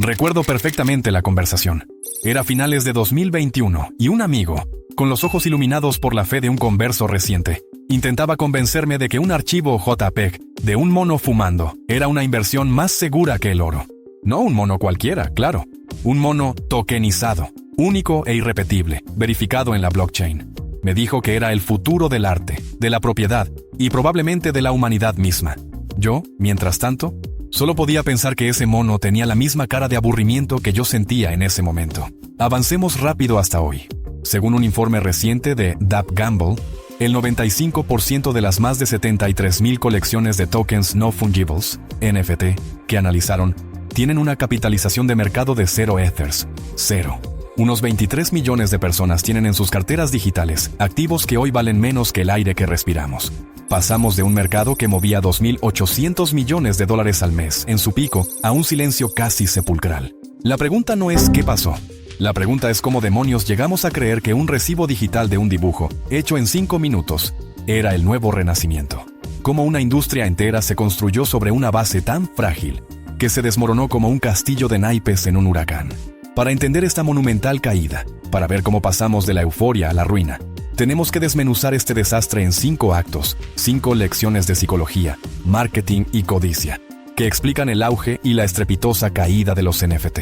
Recuerdo perfectamente la conversación. Era finales de 2021 y un amigo, con los ojos iluminados por la fe de un converso reciente, intentaba convencerme de que un archivo JPEG de un mono fumando era una inversión más segura que el oro. No un mono cualquiera, claro. Un mono tokenizado, único e irrepetible, verificado en la blockchain. Me dijo que era el futuro del arte, de la propiedad y probablemente de la humanidad misma. Yo, mientras tanto, solo podía pensar que ese mono tenía la misma cara de aburrimiento que yo sentía en ese momento. Avancemos rápido hasta hoy. Según un informe reciente de Dapp Gamble, el 95% de las más de 73,000 colecciones de tokens no fungibles, NFT, que analizaron, tienen una capitalización de mercado de 0 ethers. 0. Unos 23 millones de personas tienen en sus carteras digitales activos que hoy valen menos que el aire que respiramos. Pasamos de un mercado que movía 2.800 millones de dólares al mes en su pico a un silencio casi sepulcral. La pregunta no es ¿qué pasó? La pregunta es cómo demonios llegamos a creer que un recibo digital de un dibujo, hecho en 5 minutos, era el nuevo renacimiento. Cómo una industria entera se construyó sobre una base tan frágil que se desmoronó como un castillo de naipes en un huracán. Para entender esta monumental caída, para ver cómo pasamos de la euforia a la ruina, tenemos que desmenuzar este desastre en 5 actos, 5 lecciones de psicología, marketing y codicia, que explican el auge y la estrepitosa caída de los NFT.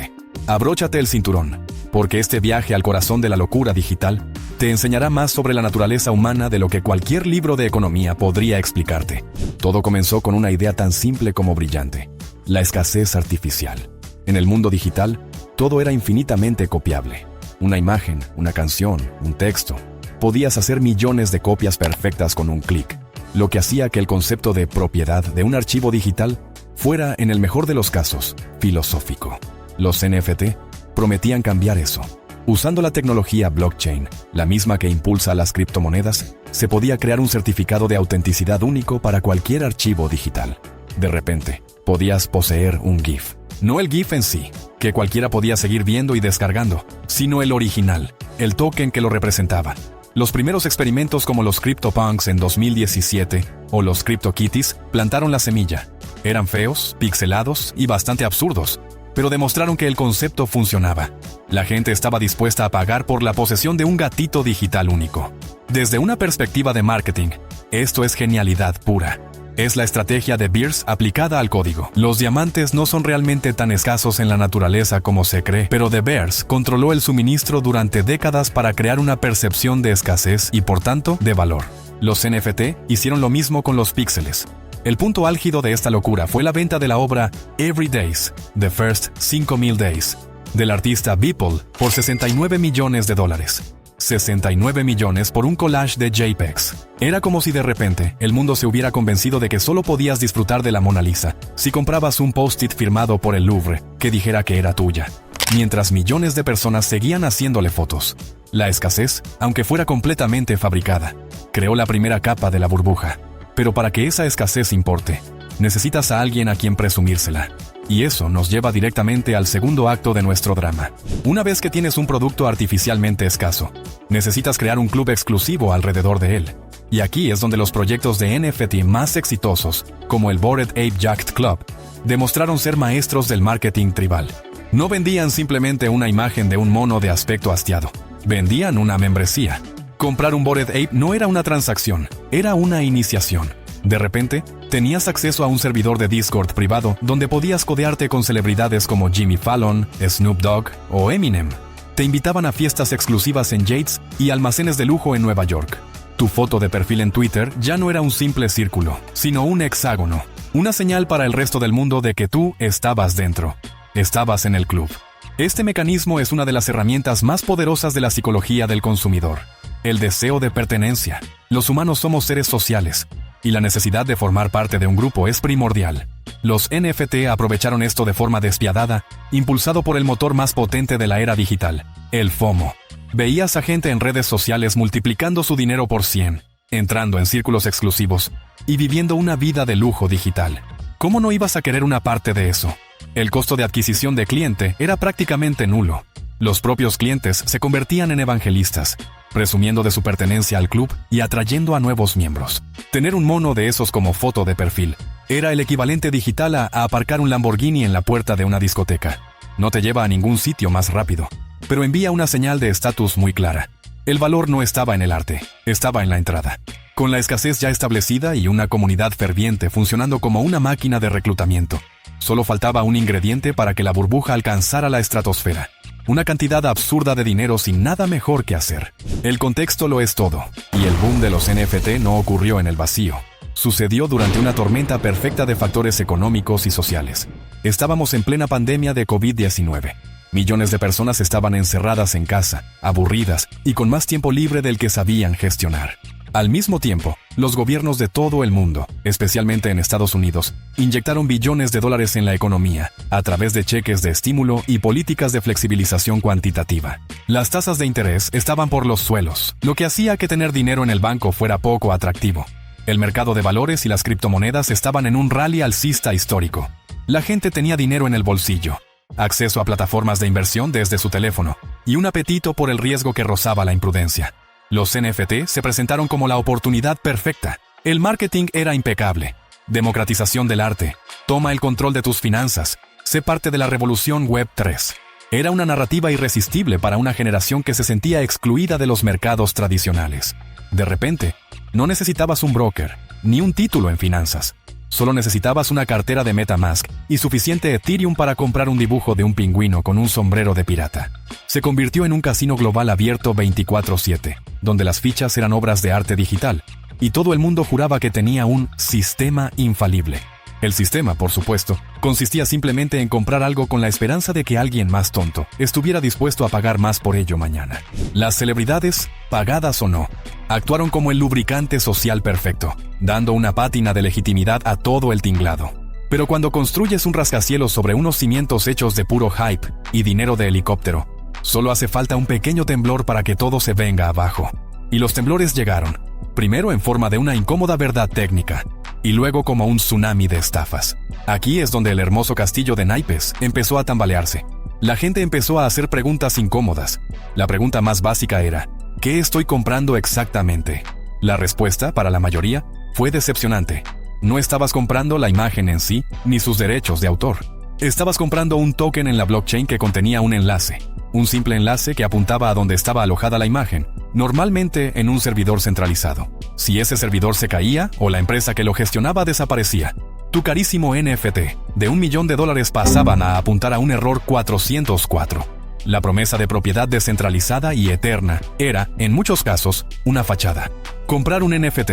Abróchate el cinturón, porque este viaje al corazón de la locura digital te enseñará más sobre la naturaleza humana de lo que cualquier libro de economía podría explicarte. Todo comenzó con una idea tan simple como brillante: la escasez artificial. En el mundo digital, todo era infinitamente copiable. Una imagen, una canción, un texto. Podías hacer millones de copias perfectas con un clic, lo que hacía que el concepto de propiedad de un archivo digital fuera, en el mejor de los casos, filosófico. Los NFT prometían cambiar eso. Usando la tecnología blockchain, la misma que impulsa las criptomonedas, se podía crear un certificado de autenticidad único para cualquier archivo digital. De repente, podías poseer un GIF. No el GIF en sí, que cualquiera podía seguir viendo y descargando, sino el original, el token que lo representaba. Los primeros experimentos como los CryptoPunks en 2017 o los CryptoKitties plantaron la semilla. Eran feos, pixelados y bastante absurdos, pero demostraron que el concepto funcionaba. La gente estaba dispuesta a pagar por la posesión de un gatito digital único. Desde una perspectiva de marketing, esto es genialidad pura. Es la estrategia de Beers aplicada al código. Los diamantes no son realmente tan escasos en la naturaleza como se cree, pero De Beers controló el suministro durante décadas para crear una percepción de escasez y por tanto de valor. Los NFT hicieron lo mismo con los píxeles. El punto álgido de esta locura fue la venta de la obra Every Days, The First 5,000 Days, del artista Beeple por $69 millones. 69 millones por un collage de JPEGs. Era como si de repente el mundo se hubiera convencido de que solo podías disfrutar de la Mona Lisa si comprabas un post-it firmado por el Louvre que dijera que era tuya, mientras millones de personas seguían haciéndole fotos. La escasez, aunque fuera completamente fabricada, creó la primera capa de la burbuja. Pero para que esa escasez importe, necesitas a alguien a quien presumírsela. Y eso nos lleva directamente al segundo acto de nuestro drama. Una vez que tienes un producto artificialmente escaso, necesitas crear un club exclusivo alrededor de él. Y aquí es donde los proyectos de NFT más exitosos, como el Bored Ape Yacht Club, demostraron ser maestros del marketing tribal. No vendían simplemente una imagen de un mono de aspecto hastiado. Vendían una membresía. Comprar un Bored Ape no era una transacción, era una iniciación. De repente, tenías acceso a un servidor de Discord privado donde podías codearte con celebridades como Jimmy Fallon, Snoop Dogg o Eminem. Te invitaban a fiestas exclusivas en Yates y almacenes de lujo en Nueva York. Tu foto de perfil en Twitter ya no era un simple círculo, sino un hexágono. Una señal para el resto del mundo de que tú estabas dentro. Estabas en el club. Este mecanismo es una de las herramientas más poderosas de la psicología del consumidor. El deseo de pertenencia. Los humanos somos seres sociales, y la necesidad de formar parte de un grupo es primordial. Los NFT aprovecharon esto de forma despiadada, impulsado por el motor más potente de la era digital, el FOMO. Veías a gente en redes sociales multiplicando su dinero por 100, entrando en círculos exclusivos y viviendo una vida de lujo digital. ¿Cómo no ibas a querer una parte de eso? El costo de adquisición de cliente era prácticamente nulo. Los propios clientes se convertían en evangelistas, presumiendo de su pertenencia al club y atrayendo a nuevos miembros. Tener un mono de esos como foto de perfil era el equivalente digital a aparcar un Lamborghini en la puerta de una discoteca. No te lleva a ningún sitio más rápido, pero envía una señal de estatus muy clara. El valor no estaba en el arte, estaba en la entrada. Con la escasez ya establecida y una comunidad ferviente funcionando como una máquina de reclutamiento, solo faltaba un ingrediente para que la burbuja alcanzara la estratosfera. Una cantidad absurda de dinero sin nada mejor que hacer. El contexto lo es todo, y el boom de los NFT no ocurrió en el vacío. Sucedió durante una tormenta perfecta de factores económicos y sociales. Estábamos en plena pandemia de COVID-19. Millones de personas estaban encerradas en casa, aburridas y con más tiempo libre del que sabían gestionar. Al mismo tiempo, los gobiernos de todo el mundo, especialmente en Estados Unidos, inyectaron billones de dólares en la economía, a través de cheques de estímulo y políticas de flexibilización cuantitativa. Las tasas de interés estaban por los suelos, lo que hacía que tener dinero en el banco fuera poco atractivo. El mercado de valores y las criptomonedas estaban en un rally alcista histórico. La gente tenía dinero en el bolsillo, acceso a plataformas de inversión desde su teléfono, y un apetito por el riesgo que rozaba la imprudencia. Los NFT se presentaron como la oportunidad perfecta. El marketing era impecable. Democratización del arte. Toma el control de tus finanzas. Sé parte de la revolución Web 3. Era una narrativa irresistible para una generación que se sentía excluida de los mercados tradicionales. De repente, no necesitabas un broker, ni un título en finanzas. Solo necesitabas una cartera de MetaMask y suficiente Ethereum para comprar un dibujo de un pingüino con un sombrero de pirata. Se convirtió en un casino global abierto 24/7, donde las fichas eran obras de arte digital, y todo el mundo juraba que tenía un sistema infalible. El sistema, por supuesto, consistía simplemente en comprar algo con la esperanza de que alguien más tonto estuviera dispuesto a pagar más por ello mañana. Las celebridades, pagadas o no, actuaron como el lubricante social perfecto, dando una pátina de legitimidad a todo el tinglado. Pero cuando construyes un rascacielos sobre unos cimientos hechos de puro hype y dinero de helicóptero, solo hace falta un pequeño temblor para que todo se venga abajo. Y los temblores llegaron, primero en forma de una incómoda verdad técnica, y luego como un tsunami de estafas. Aquí es donde el hermoso castillo de naipes empezó a tambalearse. La gente empezó a hacer preguntas incómodas. La pregunta más básica era, ¿qué estoy comprando exactamente? La respuesta, para la mayoría, fue decepcionante. No estabas comprando la imagen en sí, ni sus derechos de autor. Estabas comprando un token en la blockchain que contenía un enlace. Un simple enlace que apuntaba a donde estaba alojada la imagen, normalmente en un servidor centralizado. Si ese servidor se caía o la empresa que lo gestionaba desaparecía, tu carísimo NFT de $1 millón pasaban a apuntar a un error 404. La promesa de propiedad descentralizada y eterna era, en muchos casos, una fachada. Comprar un NFT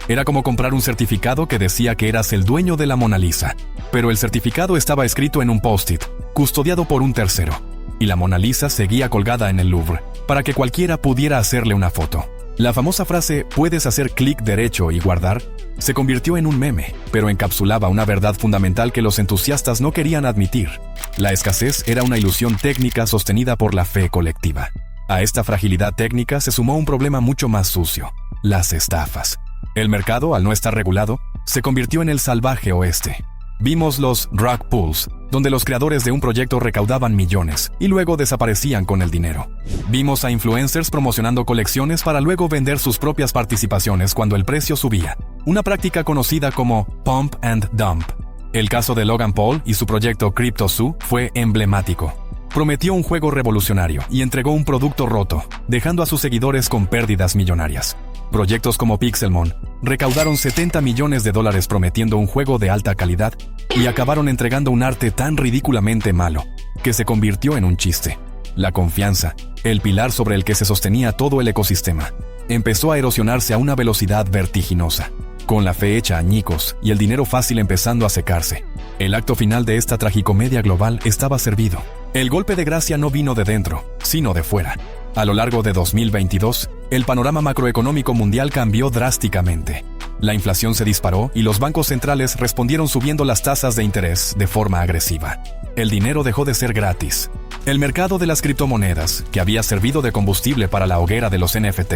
era como comprar un certificado que decía que eras el dueño de la Mona Lisa, pero el certificado estaba escrito en un post-it, custodiado por un tercero, y la Mona Lisa seguía colgada en el Louvre, para que cualquiera pudiera hacerle una foto. La famosa frase «puedes hacer clic derecho y guardar» se convirtió en un meme, pero encapsulaba una verdad fundamental que los entusiastas no querían admitir. La escasez era una ilusión técnica sostenida por la fe colectiva. A esta fragilidad técnica se sumó un problema mucho más sucio: las estafas. El mercado, al no estar regulado, se convirtió en el salvaje oeste. Vimos los rug pulls, donde los creadores de un proyecto recaudaban millones y luego desaparecían con el dinero. Vimos a influencers promocionando colecciones para luego vender sus propias participaciones cuando el precio subía, una práctica conocida como pump and dump. El caso de Logan Paul y su proyecto CryptoZoo fue emblemático. Prometió un juego revolucionario y entregó un producto roto, dejando a sus seguidores con pérdidas millonarias. Proyectos como Pixelmon recaudaron $70 millones prometiendo un juego de alta calidad y acabaron entregando un arte tan ridículamente malo que se convirtió en un chiste. La confianza, el pilar sobre el que se sostenía todo el ecosistema, empezó a erosionarse a una velocidad vertiginosa, con la fe hecha añicos y el dinero fácil empezando a secarse. El acto final de esta tragicomedia global estaba servido. El golpe de gracia no vino de dentro, sino de fuera. A lo largo de 2022, el panorama macroeconómico mundial cambió drásticamente. La inflación se disparó y los bancos centrales respondieron subiendo las tasas de interés de forma agresiva. El dinero dejó de ser gratis. El mercado de las criptomonedas, que había servido de combustible para la hoguera de los NFT,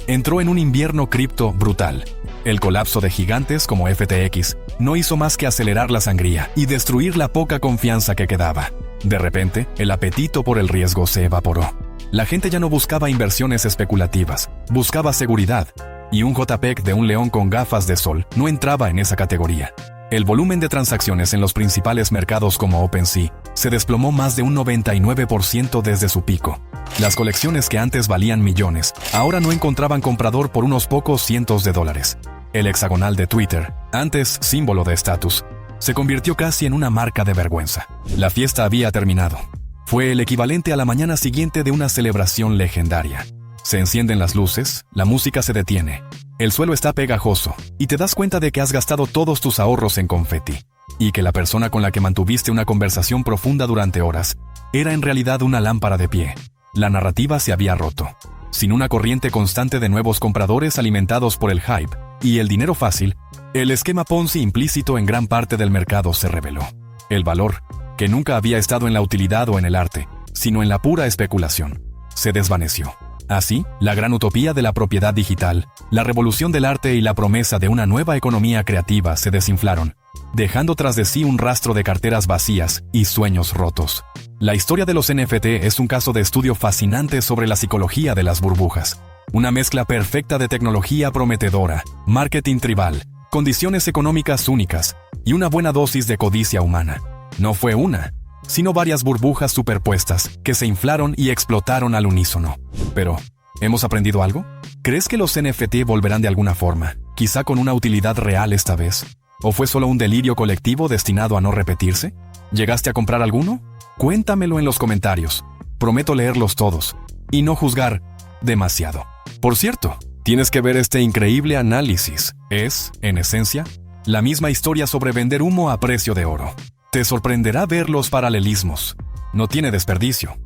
entró en un invierno cripto brutal. El colapso de gigantes como FTX no hizo más que acelerar la sangría y destruir la poca confianza que quedaba. De repente, el apetito por el riesgo se evaporó. La gente ya no buscaba inversiones especulativas, buscaba seguridad, y un JPEG de un león con gafas de sol no entraba en esa categoría. El volumen de transacciones en los principales mercados como OpenSea se desplomó más de un 99% desde su pico. Las colecciones que antes valían millones, ahora no encontraban comprador por unos pocos cientos de dólares. El hexagonal de Twitter, antes símbolo de estatus, se convirtió casi en una marca de vergüenza. La fiesta había terminado. Fue el equivalente a la mañana siguiente de una celebración legendaria. Se encienden las luces, la música se detiene, el suelo está pegajoso, y te das cuenta de que has gastado todos tus ahorros en confeti, y que la persona con la que mantuviste una conversación profunda durante horas era en realidad una lámpara de pie. La narrativa se había roto. Sin una corriente constante de nuevos compradores alimentados por el hype y el dinero fácil, el esquema Ponzi implícito en gran parte del mercado se reveló. El valor, que nunca había estado en la utilidad o en el arte, sino en la pura especulación, se desvaneció. Así, la gran utopía de la propiedad digital, la revolución del arte y la promesa de una nueva economía creativa se desinflaron, dejando tras de sí un rastro de carteras vacías y sueños rotos. La historia de los NFT es un caso de estudio fascinante sobre la psicología de las burbujas. Una mezcla perfecta de tecnología prometedora, marketing tribal, condiciones económicas únicas y una buena dosis de codicia humana. No fue una, sino varias burbujas superpuestas que se inflaron y explotaron al unísono. Pero, ¿hemos aprendido algo? ¿Crees que los NFT volverán de alguna forma, quizá con una utilidad real esta vez? ¿O fue solo un delirio colectivo destinado a no repetirse? ¿Llegaste a comprar alguno? Cuéntamelo en los comentarios. Prometo leerlos todos y no juzgar demasiado. Por cierto, tienes que ver este increíble análisis. Es, en esencia, la misma historia sobre vender humo a precio de oro. Te sorprenderá ver los paralelismos. No tiene desperdicio.